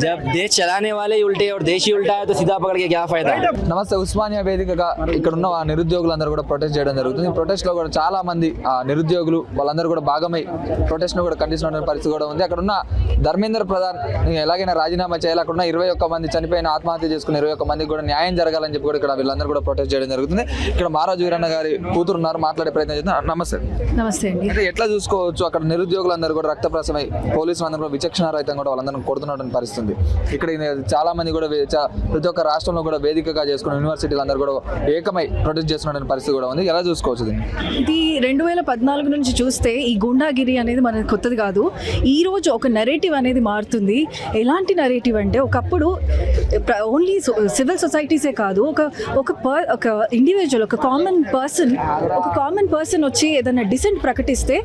जब देश चलाने वाले ही उल्टे और देश ही उल्टा है तो सीधा पकड़ के क्या फायदा। నమస్తే. ఉస్మానియా వేదికగా ఇక్కడ ఉన్న నిరుద్యోగులందరూ కూడా ప్రొటెస్ట్ చేయడం జరుగుతుంది. ఈ ప్రొటెస్ట్ లో కూడా చాలా మంది నిరుద్యోగులు వాళ్ళందరూ కూడా భాగమై ప్రొటెస్ట్ ను కూడా ఖండిస్తున్న పరిస్థితి కూడా ఉంది. అక్కడ ఉన్న ధర్మేంద్ర ప్రధాన్ ఎలాగైనా రాజీనామా చేయాలి, అక్కడ ఉన్న 21 మంది చనిపోయిన ఆత్మహత్య చేసుకున్న 21 మందికి కూడా న్యాయం జరగాలని చెప్పి కూడా ఇక్కడ వీళ్ళందరూ కూడా ప్రొటెస్ట్ చేయడం జరుగుతుంది. ఇక్కడ మారాజు వీరన్న గారి కూతురు ఉన్నారు, మాట్లాడే ప్రయత్నం చేస్తున్నారు. నమస్తే. నమస్తే అండి. అంటే ఎట్లా చూసుకోవచ్చు, అక్కడ నిరుద్యోగులందరూ కూడా రక్తప్రసమై పోలీసులు అందరూ కూడా విచక్షణారహితంగా కూడా వాళ్ళందరూ కొడుతున్నటువంటి పరిస్థితి. ఇక్కడ చాలా మంది కూడా ప్రతి ఒక్క రాష్ట్రంలో కూడా వేదికగా చేసుకున్న యూనివర్సిటీలు అందరూ కూడా ఏకమై ప్రొటెస్ట్ చేస్తున్న పరిస్థితి కూడా ఉంది. ఎలా చూసుకోవచ్చు దీన్ని? ఇది 2014 నుంచి చూస్తే ఈ గుండాగిరి అనేది మనకి కొత్తది కాదు. ఈ రోజు ఒక నెరేటివ్ అనేది మారుతుంది. ఎలాంటి నెరేటివ్ అంటే, ఒకప్పుడు ఓన్లీ సివిల్ సొసైటీసే కాదు, ఒక ఇండివిజువల్ ఒక కామన్ పర్సన్ వచ్చి ఏదైనా డిసెంట్ ప్రకటిస్తే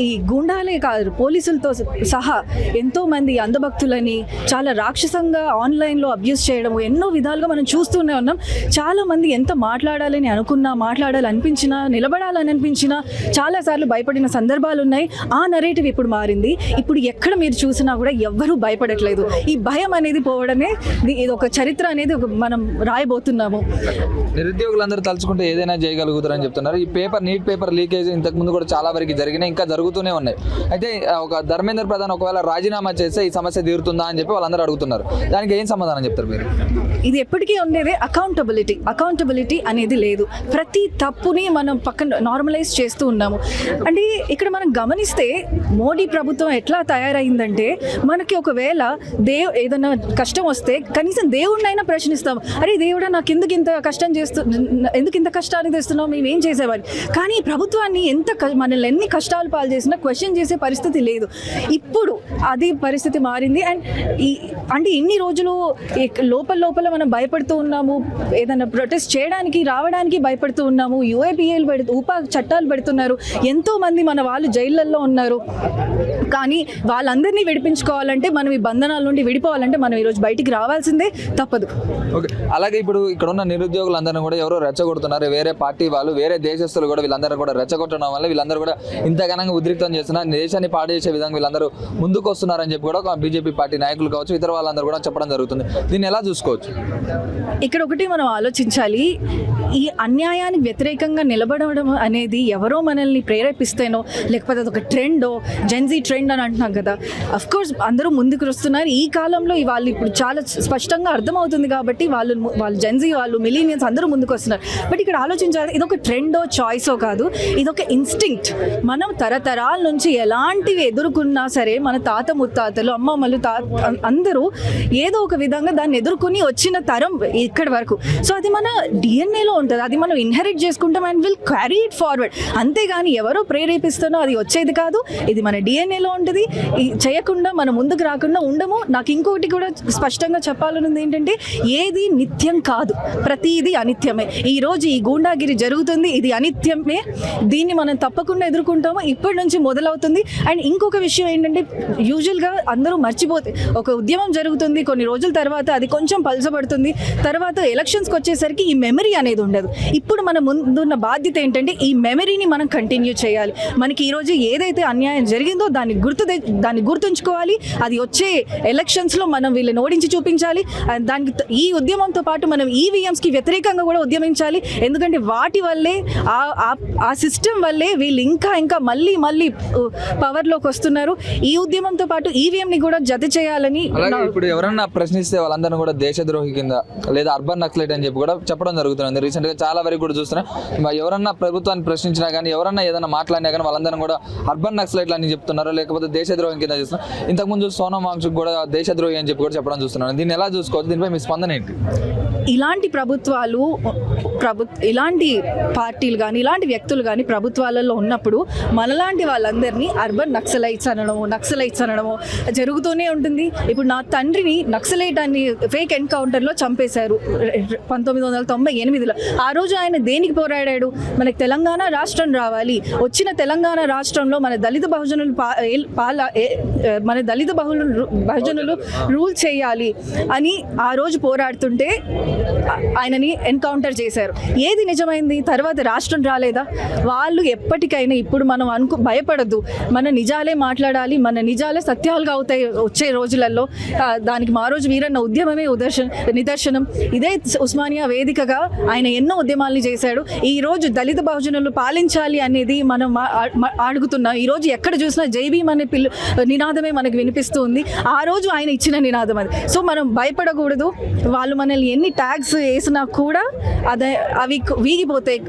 ఈ గుండాలే కాదు, పోలీసులతో సహా ఎంతో మంది అంధభక్తులని చాలా రాక్షసంగా ఆన్లైన్లో అబ్యూస్ చేయడం ఎన్నో విధాలుగా మనం చూస్తూనే ఉన్నాం. చాలా మంది ఎంత మాట్లాడాలని అనుకున్నా, మాట్లాడాలనిపించినా, నిలబడాలని అనిపించినా చాలాసార్లు భయపడిన సందర్భాలు ఉన్నాయి. ఆ నెరేటివ్ ఇప్పుడు మారింది. ఇప్పుడు ఎక్కడ మీరు చూసినా కూడా ఎవ్వరూ భయపడట్లేదు. ఈ భయం అనేది పోవడమే ఇది ఒక చరిత్ర అనేది మనం రాయబోతున్నాము. నిరుద్యోగులందరూ తలుచుకుంటే ఏదైనా చేయగలుగుతారని చెప్తున్నారు. ఈ నీట్ పేపర్ లీకేజ్ ఇంతకు ముందు కూడా చాలా వరకు జరిగినాయి, ఇంకా జరుగుతూనే ఉన్నాయి. అయితే ఒక ధర్మేంద్ర ప్రధాన్ ఒకవేళ రాజీనామా చేస్తే ఈ సమస్య తీరుతుందా అని చెప్పి వాళ్ళందరూ అడుగుతున్నారు. దానికి ఏం సమాధానం చెప్తారు మీరు? ఇది ఎప్పటికీ ఉండేదే అకౌంటబిలిటీ అనేది లేదు. ప్రతి తప్పుని మనం పక్కన నార్మలైజ్ చేస్తూ ఉన్నాము. అంటే ఇక్కడ మనం గమనిస్తే మోడీ ప్రభుత్వం ఎట్లా తయారైందంటే, మనకి ఒకవేళ ఏదైనా కష్టం వస్తే కనీసం దేవుడినైనా ప్రశ్నిస్తాం. అరే దేవుడా, నాకు ఎందుకు ఇంత కష్టాన్ని తెస్తున్నావు, మేము ఏం చేసేవారు. కానీ ప్రభుత్వాన్ని మనల్ని ఎన్ని కష్టాలు పాలు చేసినా క్వశ్చన్ చేసే పరిస్థితి లేదు. ఇప్పుడు అది పరిస్థితి మారింది. అండ్ అంటే ఇన్ని రోజులు లోపల మనం భయపడుతూ ఉన్నాము, ఏదైనా ప్రొటెస్ట్ చేయడానికి రావడానికి భయపడుతూ ఉన్నాము. యూఏపీఏలు ఉపా చట్టాలు పెడుతున్నారు, ఎంతో మంది మన వాళ్ళు జైళ్ళల్లో ఉన్నారు. కానీ వాళ్ళందరినీ విడిపించుకోవాలంటే, మనం ఈ బంధనాల నుండి విడిపోవాలంటే మనం ఈరోజు బయటికి రావాల్సిందే, తప్పదు. ఓకే. అలాగే ఇప్పుడు ఇక్కడ ఉన్న నిరుద్యోగులందరూ కూడా ఎవరో రెచ్చగొడుతున్నారు, వేరే పార్టీ వాళ్ళు, వేరే దేశస్తులు కూడా వీళ్ళందరూ కూడా రెచ్చగొట్టడం వల్ల వీళ్ళందరూ కూడా ఇంతగానంగా ఉద్రిక్తం చేస్తున్నారు, దేశాన్ని పాడు చేసే విధంగా వీళ్ళందరూ ముందుకు వస్తున్నారని చెప్పి కూడా బీజేపీ పార్టీ నాయకులు కావచ్చు, ఇతర వాళ్ళందరూ కూడా చెప్పడం జరుగుతుంది. దీన్ని ఎలా చూసుకోవచ్చు? ఇక్కడ ఒకటి మనం ఆలోచించాలి. ఈ అన్యాయానికి వ్యతిరేకంగా నిలబడడం అనేది ఎవరో మనల్ని ప్రేరేపిస్తేనో, లేకపోతే అదొక ట్రెండో, జెన్జీ ట్రెండ్ అని అంటున్నాం కదా. అఫ్ కోర్స్ అందరూ ముందుకు వస్తున్నారు. ఈ కాలంలో వాళ్ళు ఇప్పుడు చాలా స్పష్టంగా అర్థమవుతుంది కాబట్టి వాళ్ళు జెన్జీ, వాళ్ళు మిలీనియన్స్ అందరూ ముందుకు వస్తున్నారు. బట్ ఇక్కడ ఆలోచించాలి, ఇదొక ట్రెండో చాయిసో కాదు, ఇదొక ఇన్స్టింక్ట్. మనం తరతరాల నుంచి ఎలాంటివి ఎదుర్కొన్నా సరే, మన తాత ముత్తాతలు, అమ్మమ్మలు, అందరూ ఏదో ఒక విధంగా దాన్ని ఎదుర్కొని వచ్చిన తరం ఇక్కడి వరకు. సో అది మన డిఎన్ఏలో ఉంటుంది, అది మనం ఇన్హెరిట్ చేసుకుంటాం and will carry it forward. అంతేగాని ఎవరో ప్రేరేపిస్తానో అది వచ్చేది కాదు. ఇది మన డిఎన్ఏలో ఉంటుంది. చేయకుండా మనం ముందుకు రాకుండా ఉండము. నాకు ఇంకొకటి కూడా స్పష్టంగా చెప్పాలన్నది ఏంటంటే, ఏది నిత్యం కాదు, ప్రతిదీ అనిత్యమే. ఈరోజు ఈ గూండాగిరి జరుగుతుంది, ఇది అనిత్యమే. దీన్ని మనం తప్పకుండా ఎదుర్కొంటాము. ఇప్పటి నుంచి మొదలవుతుంది. అండ్ ఇంకొక విషయం ఏంటంటే, యూజువల్గా అందరూ మర్చిపోతే ఒక ఉద్యమం జరుగుతుంది, కొన్ని రోజుల తర్వాత అది కొంచెం పలసపడుతుంది, తర్వాత ఎలక్షన్స్కి వచ్చేసరికి ఈ మెమరీ అనేది ఉండదు. ఇప్పుడు మన ముందున్న బాధ్యత ఏంటంటే, ఈ మెమరీని మనం కంటిన్యూ చేయాలి. మనకి ఈరోజు ఏదైతే అన్యాయం జరిగిందో దాన్ని గుర్తుంచుకోవాలి. అది వచ్చే ఎలక్షన్స్లో మనం వీళ్ళని ఓడించి చూపించాలి. దానికి ఈ ఉద్యమంతో పాటు మనం ఈవీఎంస్కి వ్యతిరేకంగా కూడా ఉద్యమించాలి. ఎందుకంటే వాటి వల్లే, ఆ సిస్టమ్ వల్లే వీళ్ళు ఇంకా మళ్ళీ పవర్లోకి వస్తున్నారు. ఈ ఉద్యమంతో పాటు ఈవీఎంని కూడా జత చేయాలని. ఇప్పుడు ఎవరన్నా ప్రశ్నిస్తే వాళ్ళందరూ కూడా దేశద్రోహి కింద లేదా అర్బన్ నక్సలైట్ అని చెప్పి కూడా చెప్పడం జరుగుతుంది. రీసెంట్గా చాలా వరకు కూడా చూస్తున్నా, ఎవరన్నా ప్రభుత్వాన్ని ప్రశ్నించినా కానీ, ఎవరన్నా ఏదైనా మాట్లాడినా కానీ వాళ్ళందరూ కూడా అర్బన్ నక్సలైట్లు అని చెప్తున్నారు, లేకపోతే దేశద్రోహం కింద చూస్తున్నారు. ఇంతకుముందు సోనం వాంగ్చుక్ కూడా దేశద్రోహి అని చెప్పి కూడా చెప్పడం చూస్తున్నాను. దీన్ని ఎలా చూసుకోవచ్చు? దీనిపై మీ స్పందన ఏంటి? ఇలాంటి ప్రభుత్వాలు, ఇలాంటి పార్టీలు కానీ, ఇలాంటి వ్యక్తులు కానీ ప్రభుత్వాలలో ఉన్నప్పుడు మనలాంటి వాళ్ళందరినీ అర్బన్ నక్సలైట్స్ అనడము జరుగుతూనే ఉంటుంది. ఇప్పుడు నా తండ్రిని నక్సలైట్ అని ఫేక్ ఎన్కౌంటర్లో చంపేశారు 1998లో. ఆ రోజు ఆయన దేనికి పోరాడాడు? మనకి తెలంగాణ రాష్ట్రం రావాలి. వచ్చిన తెలంగాణ రాష్ట్రంలో మన దళిత బహుజనులు మన దళిత బహుజనులు రూల్ చేయాలి అని ఆ రోజు పోరాడుతుంటే ఆయనని ఎన్కౌంటర్ చేశారు. ఏది నిజమైంది? తర్వాత రాష్ట్రం రాలేదా? వాళ్ళు ఎప్పటికైనా ఇప్పుడు మనం భయపడద్దు, మన నిజాలే మాట్లాడాలి, మన నిజాలే సత్యాలుగా అవుతాయి వచ్చే రోజులలో. దానికి మా రోజు వీరన్న ఉద్యమమే నిదర్శనం. ఇదే ఉస్మానియా వేదికగా ఆయన ఎన్నో ఉద్యమాల్ని చేశాడు. ఈ రోజు దళిత బహుజనులు పాలించాలి అనేది మనం అడుగుతున్నాం. ఈ రోజు ఎక్కడ చూసినా జై భీమ్ అనే నినాదమే మనకు వినిపిస్తూ ఉంది. ఆ రోజు ఆయన ఇచ్చిన నినాదం అది. సో మనం భయపడకూడదు. వాళ్ళు మనల్ని ఎన్ని ట్యాగ్స్ వేసినా కూడా అవి వీగిపోతాయి.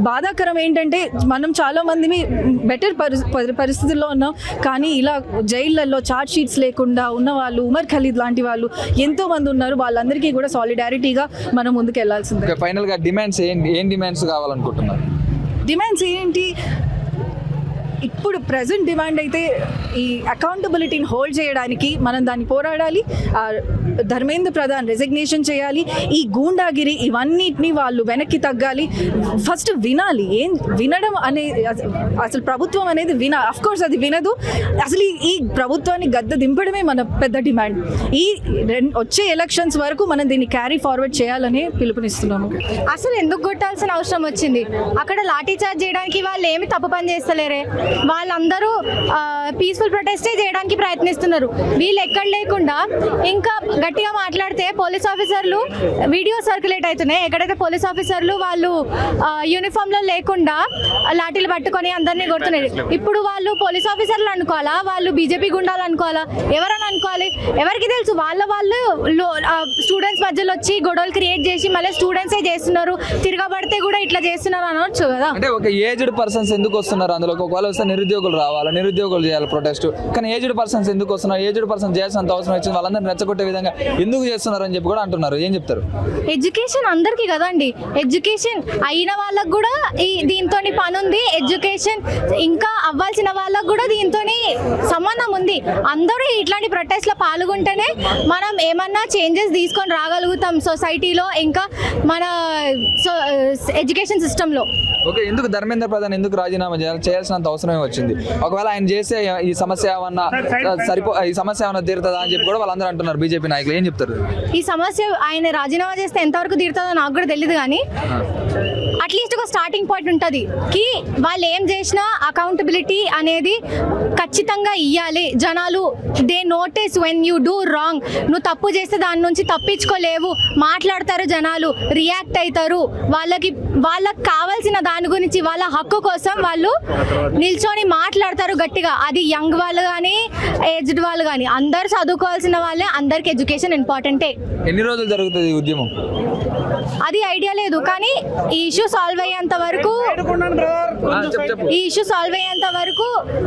బాధాకరం ఏంటంటే మనం చాలా మంది బెటర్ పరిస్థితుల్లో ఉన్నాం, కానీ ఇలా జైళ్ళల్లో చార్జ్ షీట్స్ లేకుండా ఉన్న వాళ్ళు, ఉమర్ ఖలీద్ లాంటి వాళ్ళు ఎంతో మంది ఉన్నారు. వాళ్ళందరికీ కూడా సాలిడారిటీగా మనం ముందుకు వెళ్ళాల్సిందే. ఫైనల్గా డిమాండ్స్ ఏం డిమాండ్స్ కావాలనుకుంటున్నారు? డిమాండ్స్ ఏంటి? ఇప్పుడు ప్రజెంట్ డిమాండ్ అయితే ఈ అకౌంటబిలిటీని హోల్డ్ చేయడానికి మనం దాన్ని పోరాడాలి. ధర్మేంద్ర ప్రధాన్ రెసిగ్నేషన్ చేయాలి. ఈ గూండాగిరి ఇవన్నిటిని వాళ్ళు వెనక్కి తగ్గాలి. ఫస్ట్ వినాలి. వినడం అనే అసలు ప్రభుత్వం అనేది అఫ్కోర్స్ అది వినదు. అసలు ఈ ప్రభుత్వాన్ని గద్దె దింపడమే మన పెద్ద డిమాండ్. ఈ వచ్చే ఎలక్షన్స్ వరకు మనం దీన్ని క్యారీ ఫార్వర్డ్ చేయాలని పిలుపునిస్తున్నాము. అసలు ఎందుకు కొట్టాల్సిన అవసరం వచ్చింది? అక్కడ లాఠీ చార్జ్ చేయడానికి వాళ్ళు ఏమి తప్పు పని చేస్తలేరే. వాళ్ళందరూ పీస్ఫుల్ ప్రొటెస్టే చేయడానికి ప్రయత్నిస్తున్నారు. వీళ్ళు ఎక్కడ లేకుండా ఇంకా గట్టిగా మాట్లాడితే పోలీస్ ఆఫీసర్లు వీడియో సర్క్యులేట్ అవుతున్నాయి. ఎక్కడైతే పోలీస్ ఆఫీసర్లు వాళ్ళు యూనిఫామ్లో లేకుండా లాఠీలు పట్టుకొని అందరినీ కొడుతున్నారు. ఇప్పుడు వాళ్ళు పోలీస్ ఆఫీసర్లు అనుకోవాలా, వాళ్ళు బీజేపీ గుండాలు అనుకోవాలా, ఎవరని అనుకోవాలి? ఎవరికి తెలుసు? వాళ్ళు స్టూడెంట్స్ మధ్యలో వచ్చి గొడవలు క్రియేట్ చేసి మళ్ళీ స్టూడెంట్సే చేస్తున్నారు, తిరగబడితే కూడా ఇట్లా చేస్తున్నారు అనవచ్చు కదా. అంటే ఒక ఏజ్డ్ పర్సన్స్ ఎందుకు వస్తున్నారు అందులో? ఒకవేళ వస్తే నిరుద్యోగులు రావాలి, నిరుద్యోగులు చేయాలి ప్రొటెస్ట్. కానీ ఏజ్డ్ పర్సన్స్ ఎందుకు వస్తున్నారు? ఏజ్డ్ పర్సన్స్ చేయాల్సినంత అవసరం వచ్చింది. వాళ్ళందరూ రెచ్చగొట్టే విధంగా ఎందుకు చేస్తున్నారు అని చెప్పి కూడా అంటున్నారు. ఏం చెప్తారు? ఎడ్యుకేషన్ అందరికీ కదండి. ఎడ్యుకేషన్ అయిన వాళ్ళకు కూడా దీంతో పని ఉంది. ఎడ్యుకేషన్ ఇంకా అవ్వాల్సిన వాళ్ళకు కూడా దీంతో సంబంధం ఉంది. అందరూ ఇట్లాంటి ప్రొటెస్ట్లో పాల్గొంటేనే మనం ఏమన్నా చేంజెస్ తీసుకొని రాగలుగుతాం సొసైటీలో, ఇంకా మన ఎడ్యుకేషన్ సిస్టంలో. ఓకే, ఎందుకు ధర్మేంద్ర ప్రధాన్ ఎందుకు రాజీనామా చేయాల్సినంత అవసరమే వచ్చింది? ఒకవేళ ఆయన చేస్తే ఈ సమస్య ఏమన్నా తీరుతుందా అని చెప్పి కూడా వాళ్ళందరూ అంటున్నారు బీజేపీ నాయకులు. ఏం చెప్తారు? ఈ సమస్య ఆయన రాజీనామా చేస్తే ఎంతవరకు తీరుతుందో నాకు కూడా తెలియదు, కానీ అట్లీస్ట్ ఒక స్టార్టింగ్ పాయింట్ ఉంటుంది కి వాళ్ళు ఏం చేసినా అకౌంటబిలిటీ అనేది ఖచ్చితంగా ఇవ్వాలి. జనాలు they notice when you do wrong. నువ్వు తప్పు చేస్తే దాని నుంచి తప్పించుకోలేవు. మాట్లాడతారు, జనాలు రియాక్ట్ అవుతారు. వాళ్ళకి కావాల్సిన దాని గురించి, వాళ్ళ హక్కు కోసం వాళ్ళు నిల్చొని మాట్లాడతారు గట్టిగా. అది యంగ్ వాళ్ళు కానీ ఏజ్డ్ వాళ్ళు కానీ అందరు చదువుకోవాల్సిన వాళ్ళే. అందరికి ఎడ్యుకేషన్ ఇంపార్టెంటే. ఎన్ని రోజులు జరుగుతుంది ఈ ఉద్యమం? అది ఐడియా లేదు, కానీ ఈ ఇష్యూ సాల్వ్ అయ్యేంత వరకు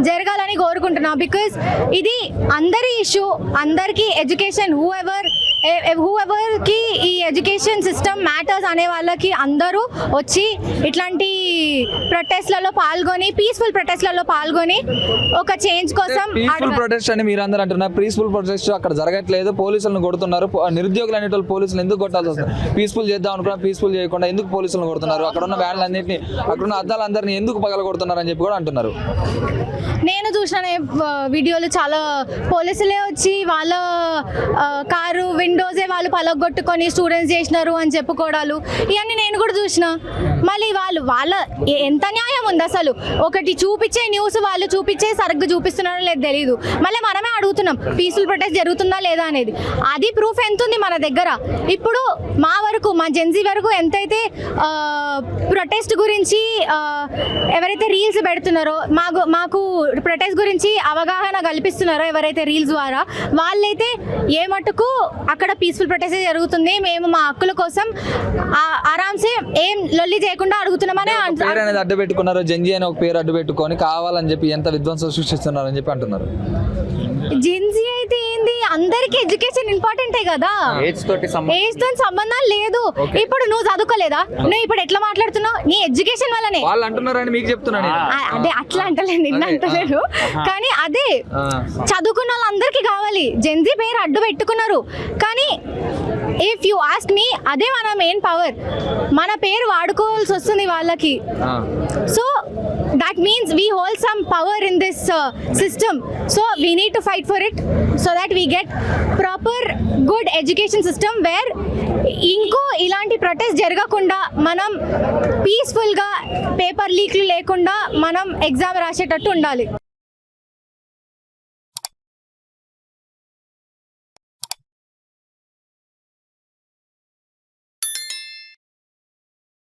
జరగాలని కోరుకుంటున్నా. బికాజ్ ఇది అందరి ఇష్యూ, అందరికీ ఎడ్యుకేషన్ హూఎవర్కి ఈ ఎడ్యుకేషన్ సిస్టమ్ మ్యాటర్స్ అనే వాళ్ళకి అందరూ వచ్చి ఇట్లాంటి ప్రొటెస్ట్లలో పాల్గొని, పీస్ఫుల్ ప్రొటెస్ట్లలో పాల్గొని ఒక చేంజ్ కోసం. పీస్ఫుల్ ప్రొటెస్ట్ అని మీరు అందరూ అంటున్నారు. పీస్ఫుల్ ప్రొటెస్ట్ అక్కడ జరగట్లేదు, పోలీసులను కొడుతున్నారు. నిరుద్యోగులు అనేటువంటి పోలీసులు ఎందుకు కొట్టాల్సి వస్తుంది? పీస్ఫుల్ చేద్దాం అనుకున్నా పీస్ఫుల్ చేయకుండా ఎందుకు పోలీసులను కొడుతున్నారు? అక్కడ ఉన్న వ్యాన్లన్నింటినీ, అక్కడ ఉన్న అద్దాలందరినీ ఎందుకు పగల కొడుతున్నారు అని చెప్పి కూడా అంటున్నారు. నేను చూసిన వీడియోలు చాలా పోలీసులే వచ్చి వాళ్ళ కారు విండోసే వాళ్ళు పలగొట్టుకొని స్టూడెంట్స్ చేసినారు అని చెప్పుకోవడాలు, ఇవన్నీ నేను కూడా చూసిన. మళ్ళీ వాళ్ళ ఎంత న్యాయం ఉంది అసలు? ఒకటి చూపించే న్యూస్ వాళ్ళు చూపించే సరిగ్గా చూపిస్తున్నారో లేదు తెలియదు. మళ్ళీ మనమే అడుగుతున్నాం పీస్ఫుల్ ప్రొటెస్ట్ జరుగుతుందా లేదా అనేది. అది ప్రూఫ్ ఎంత ఉంది మన దగ్గర? ఇప్పుడు మా జెన్జీ వరకు ఎంతైతే ప్రొటెస్ట్ గురించి ఎవరైతే రీల్స్ పెడుతున్నారో, మాకు ప్రొటెస్ట్ గురించి అవగాహన కల్పిస్తున్నారో ఎవరైతే రీల్స్ ద్వారా, వాళ్ళైతే ఏ మటుకు అక్కడ పీస్ఫుల్ ప్రొటెస్ట్ జరుగుతుంది, మేము మా హక్కుల కోసం ఆరామ్సే ఏం లొల్లి చేయకుండా అడుగుతున్నామని అనేది అడ్డు పెట్టుకున్నారు. జెన్జీ అని ఒక పేరు అడ్డు పెట్టుకొని కావాలని చెప్పి ఎంత విధ్వంసం సృష్టిస్తున్నారు అని చెప్పి అంటున్నారు. జెన్జీ అయితే ఏంది? అందరికి ఎడ్యుకేషన్ ఇంపార్టెంటే కదా. ఏజ్ తోటి సంబంధం లేదు. ఇప్పుడు నువ్వు చదువుకోలేదా? నువ్వు ఇప్పుడు ఎట్లా మాట్లాడుతున్నావు? నీ ఎడ్యుకేషన్ వల్లనే వాళ్ళు అంటున్నారని మీకు చెప్తున్నాను. అదే అట్లా అంటలేదు, నిన్న అంటలేదు, కానీ అదే చదువుకున్న వాళ్ళందరికీ కావాలి. జెన్జీ పేరు అడ్డు పెట్టుకున్నారు, కానీ ఇఫ్ యూ ఆస్క్ మీ అదే మన మెయిన్ పవర్. మన పేరు వాడుకోవాల్సి వస్తుంది వాళ్ళకి. So that that means we hold some power in this system, so we need to fight for it so that we get proper good education system where ఇంకో ఇలాంటి protest జరగకుండా మనం పీస్ఫుల్గా పేపర్ లీక్లు లేకుండా మనం ఎగ్జామ్ రాసేటట్టు ఉండాలి.